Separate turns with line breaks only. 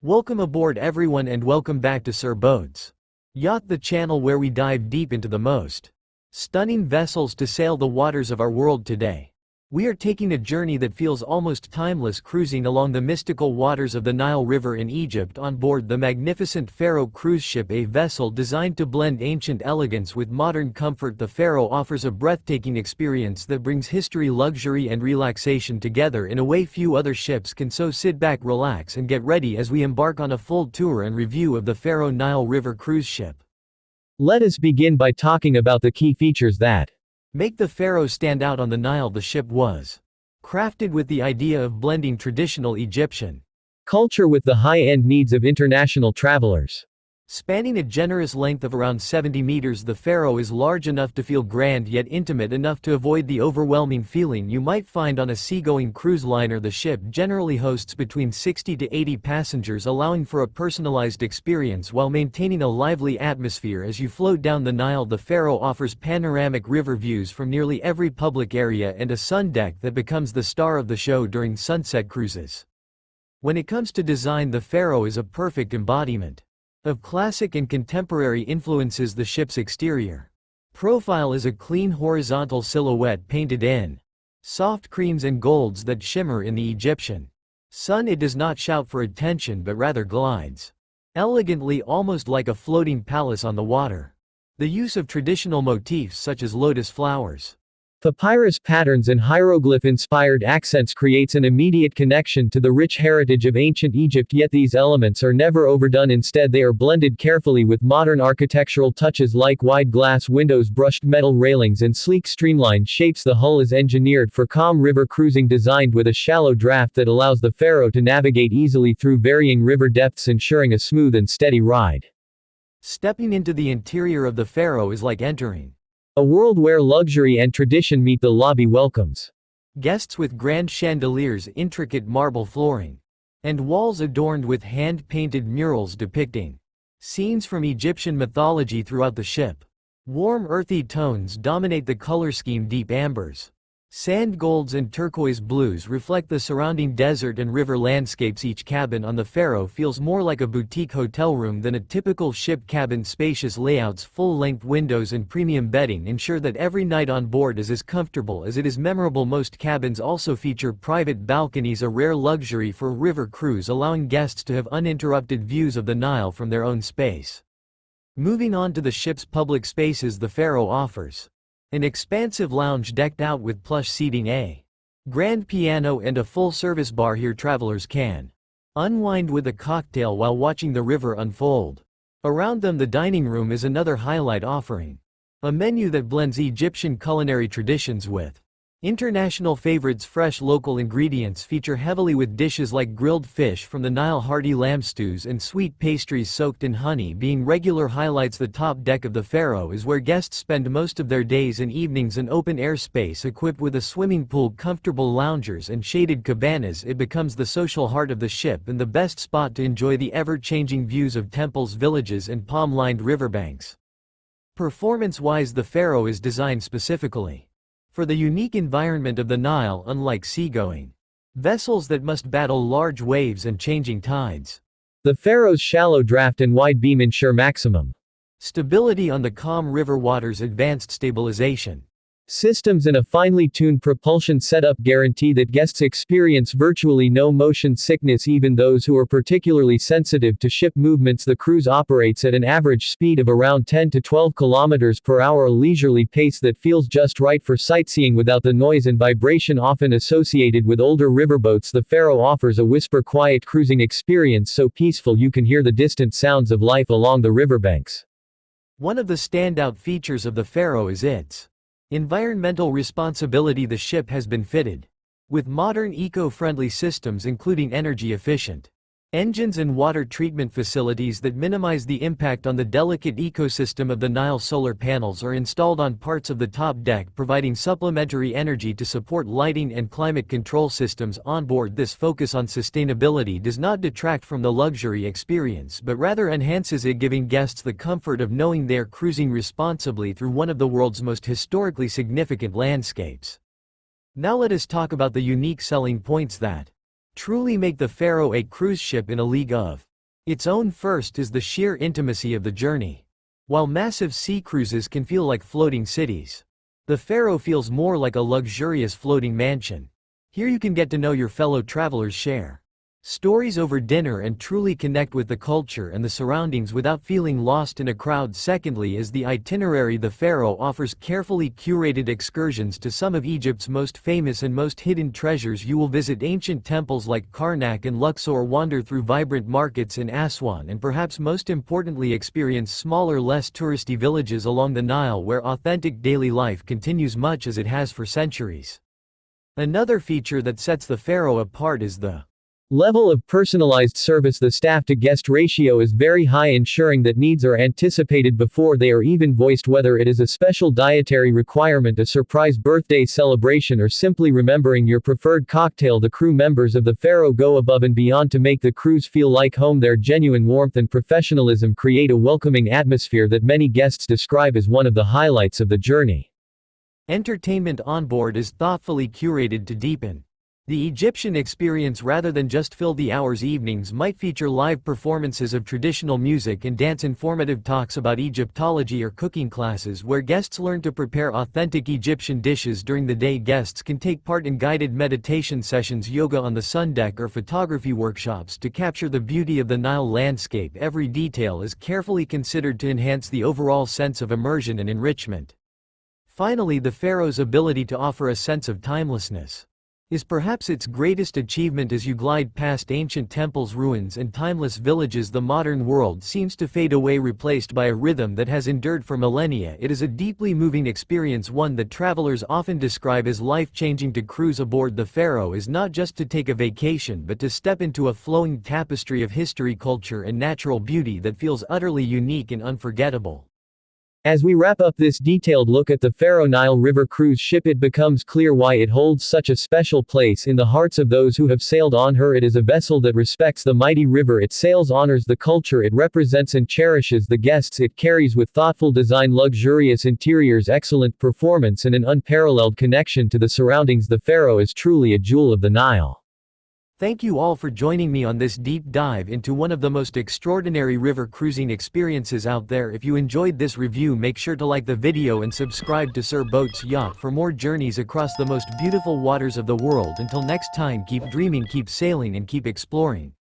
Welcome aboard everyone and welcome back to Sir Boats Yacht, the channel where we dive deep into the most stunning vessels to sail the waters of our world today. We are taking a journey that feels almost timeless, cruising along the mystical waters of the Nile River in Egypt on board the magnificent Pharaoh cruise ship, a vessel designed to blend ancient elegance with modern comfort. The Pharaoh offers a breathtaking experience that brings history, luxury and relaxation together in a way few other ships can. So sit back, relax and get ready as we embark on a full tour and review of the Pharaoh Nile River cruise ship.
Let us begin by talking about the key features that
make the Pharaoh stand out on the Nile. The ship was crafted with the idea of blending traditional Egyptian
culture with the high-end needs of international travelers.
Spanning a generous length of around 70 meters, the Pharaoh is large enough to feel grand yet intimate enough to avoid the overwhelming feeling you might find on a seagoing cruise liner. The ship generally hosts between 60 to 80 passengers, allowing for a personalized experience while maintaining a lively atmosphere as you float down the Nile. The Pharaoh offers panoramic river views from nearly every public area and a sun deck that becomes the star of the show during sunset cruises. When it comes to design, the Pharaoh is a perfect embodiment of classic and contemporary influences. The ship's exterior profile is a clean horizontal silhouette painted in soft creams and golds that shimmer in the Egyptian sun. It does not shout for attention but rather glides elegantly, almost like a floating palace on the water. The use of traditional motifs such as lotus flowers,
Papyrus patterns and hieroglyph-inspired accents creates an immediate connection to the rich heritage of ancient Egypt, yet these elements are never overdone. Instead, they are blended carefully with modern architectural touches like wide glass windows, brushed metal railings and sleek streamlined shapes. The hull is engineered for calm river cruising, designed with a shallow draft that allows the Pharaoh to navigate easily through varying river depths, ensuring a smooth and steady ride.
Stepping into the interior of the Pharaoh is like entering
a world where luxury and tradition meet. The lobby welcomes
guests with grand chandeliers, intricate marble flooring, and walls adorned with hand-painted murals depicting scenes from Egyptian mythology throughout the ship. Warm earthy tones dominate the color scheme. Deep ambers, sand golds and turquoise blues reflect the surrounding desert and river landscapes. Each cabin on the Pharaoh feels more like a boutique hotel room than a typical ship cabin. Spacious layouts, full-length windows and premium bedding ensure that every night on board is as comfortable as it is memorable. Most cabins also feature private balconies, a rare luxury for a river cruise, allowing guests to have uninterrupted views of the Nile from their own space. Moving on to the ship's public spaces, the Pharaoh offers an expansive lounge decked out with plush seating, a grand piano and a full-service bar. Here travelers can unwind with a cocktail while watching the river unfold around them. The dining room is another highlight, offering a menu that blends Egyptian culinary traditions with international favorites. Fresh local ingredients feature heavily, with dishes like grilled fish from the Nile, hearty lamb stews and sweet pastries soaked in honey being regular highlights. The top deck of the Pharaoh is where guests spend most of their days and evenings, an open-air space equipped with a swimming pool, comfortable loungers and shaded cabanas. It becomes the social heart of the ship and the best spot to enjoy the ever-changing views of temples, villages and palm-lined riverbanks. Performance-wise, the Pharaoh is designed specifically for the unique environment of the Nile. Unlike seagoing vessels that must battle large waves and changing tides,
the Pharaoh's shallow draft and wide beam ensure maximum
stability on the calm river waters. Advanced stabilization
systems and a finely tuned propulsion setup guarantee that guests experience virtually no motion sickness, even those who are particularly sensitive to ship movements. The cruise operates at an average speed of around 10 to 12 kilometers per hour, a leisurely pace that feels just right for sightseeing without the noise and vibration often associated with older riverboats. The Pharaoh offers a whisper quiet cruising experience so peaceful you can hear the distant sounds of life along the riverbanks.
One of the standout features of the Pharaoh is its environmental responsibility. The ship has been fitted with modern eco-friendly systems, including energy-efficient engines and water treatment facilities that minimize the impact on the delicate ecosystem of the Nile. Solar panels are installed on parts of the top deck, providing supplementary energy to support lighting and climate control systems on board. This focus on sustainability does not detract from the luxury experience but rather enhances it, giving guests the comfort of knowing they are cruising responsibly through one of the world's most historically significant landscapes. Now let us talk about the unique selling points that truly make the Pharaoh a cruise ship in a league of Its own first is the sheer intimacy of the journey. While massive sea cruises can feel like floating cities, the Pharaoh feels more like a luxurious floating mansion. Here you can get to know your fellow travelers, share stories over dinner, and truly connect with the culture and the surroundings without feeling lost in a crowd. Secondly is the itinerary. The Pharaoh offers carefully curated excursions to some of Egypt's most famous and most hidden treasures. You will visit ancient temples like Karnak and Luxor, wander through vibrant markets in Aswan, and perhaps most importantly experience smaller, less touristy villages along the Nile where authentic daily life continues much as it has for centuries. Another feature that sets the Pharaoh apart is the
level of personalized service. The staff-to-guest ratio is very high, ensuring that needs are anticipated before they are even voiced, whether it is a special dietary requirement, a surprise birthday celebration, or simply remembering your preferred cocktail. The crew members of the Pharaoh go above and beyond to make the cruise feel like home. Their genuine warmth and professionalism create a welcoming atmosphere that many guests describe as one of the highlights of the journey.
Entertainment on board is thoughtfully curated to deepen the Egyptian experience rather than just fill the hours. Evenings might feature live performances of traditional music and dance, informative talks about Egyptology, or cooking classes where guests learn to prepare authentic Egyptian dishes. During the day, guests can take part in guided meditation sessions, yoga on the sun deck, or photography workshops to capture the beauty of the Nile landscape. Every detail is carefully considered to enhance the overall sense of immersion and enrichment. Finally, the Pharaoh's ability to offer a sense of timelessness is perhaps its greatest achievement. As you glide past ancient temples, ruins, and timeless villages, the modern world seems to fade away, replaced by a rhythm that has endured for millennia. It is a deeply moving experience, one that travelers often describe as life-changing. To cruise aboard the Pharaoh is not just to take a vacation, but to step into a flowing tapestry of history, culture, and natural beauty that feels utterly unique and unforgettable. As we wrap up this detailed look at the Pharaoh Nile River cruise ship, it becomes clear why it holds such a special place in the hearts of those who have sailed on her. It is a vessel that respects the mighty river it sails, honors the culture it represents, and cherishes the guests it carries. With thoughtful design, luxurious interiors, excellent performance, and an unparalleled connection to the surroundings, the Pharaoh is truly a jewel of the Nile. Thank you all for joining me on this deep dive into one of the most extraordinary river cruising experiences out there. If you enjoyed this review, make sure to like the video and subscribe to Sir Boat's Yacht for more journeys across the most beautiful waters of the world. Until next time, keep dreaming, keep sailing, and keep exploring.